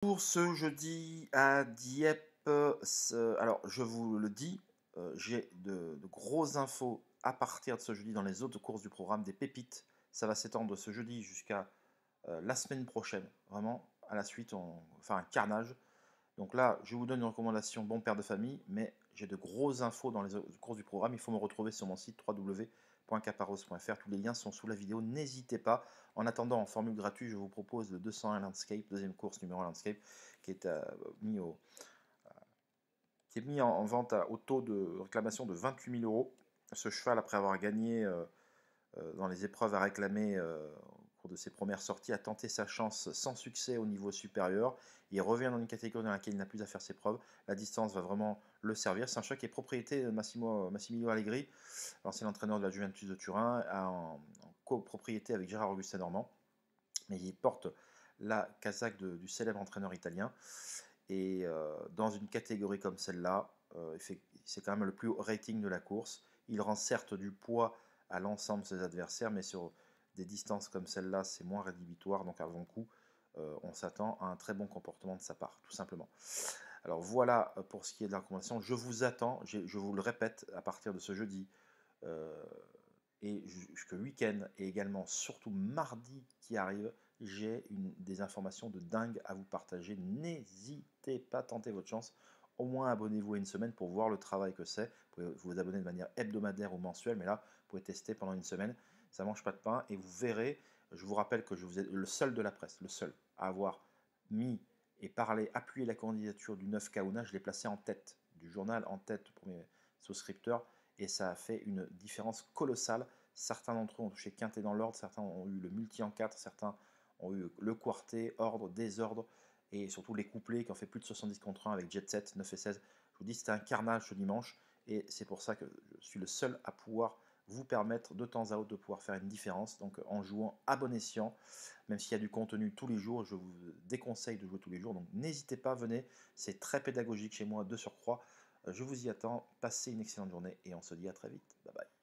Pour ce jeudi à Dieppe, alors je vous le dis, j'ai de grosses infos à partir de ce jeudi dans les autres courses du programme, des pépites. Ça va s'étendre de ce jeudi jusqu'à la semaine prochaine. Vraiment, à la suite, on va faire un carnage. Donc là, je vous donne une recommandation bon père de famille, mais j'ai de grosses infos dans les autres courses du programme. Il faut me retrouver sur mon site www.caparros.fr. Tous les liens sont sous la vidéo. N'hésitez pas. En attendant, en formule gratuite, je vous propose le 201 Landscape, deuxième course numéro 1 Landscape, qui est mis en vente au taux de réclamation de 28 000 euros. Ce cheval, après avoir gagné dans les épreuves à réclamer au cours de ses premières sorties, a tenté sa chance sans succès au niveau supérieur. Il revient dans une catégorie dans laquelle il n'a plus à faire ses preuves. La distance va vraiment le servir. C'est un cheval qui est propriété de Massimilio Allegri, l'ancien entraîneur de la Juventus de Turin, en copropriété avec Gérard Augustin Normand. Mais il porte la casaque du célèbre entraîneur italien. Et dans une catégorie comme celle-là, c'est quand même le plus haut rating de la course. Il rend certes du poids à l'ensemble de ses adversaires, mais sur des distances comme celle-là, c'est moins rédhibitoire. Donc avant coup, on s'attend à un très bon comportement de sa part, tout simplement. Alors voilà pour ce qui est de la recommandation. Je vous attends, je vous le répète, à partir de ce jeudi euh, et jusqu'au week-end, et également surtout mardi qui arrive, j'ai des informations de dingue à vous partager. N'hésitez pas à tenter votre chance. Au moins abonnez-vous à une semaine pour voir le travail que c'est. Vous pouvez vous abonner de manière hebdomadaire ou mensuelle, mais là, vous pouvez tester pendant une semaine. Ça ne mange pas de pain et vous verrez. Je vous rappelle que je vous ai le seul de la presse, le seul à avoir mis et parlé, appuyé la candidature du 9 Kauna. Je l'ai placé en tête du journal, en tête pour mes souscripteurs, et ça a fait une différence colossale. Certains d'entre eux ont touché quintet dans l'ordre, certains ont eu le multi en 4, certains ont eu le quartet, ordre, désordre, et surtout les couplets qui ont fait plus de 70 contre 1 avec Jet Set, 9 et 16. Je vous dis, c'était un carnage ce dimanche, et c'est pour ça que je suis le seul à pouvoir vous permettre de temps à autre de pouvoir faire une différence, donc en jouant à bon escient, même s'il y a du contenu tous les jours, je vous déconseille de jouer tous les jours, donc n'hésitez pas, venez, c'est très pédagogique chez moi de surcroît. Je vous y attends, passez une excellente journée et on se dit à très vite. Bye bye.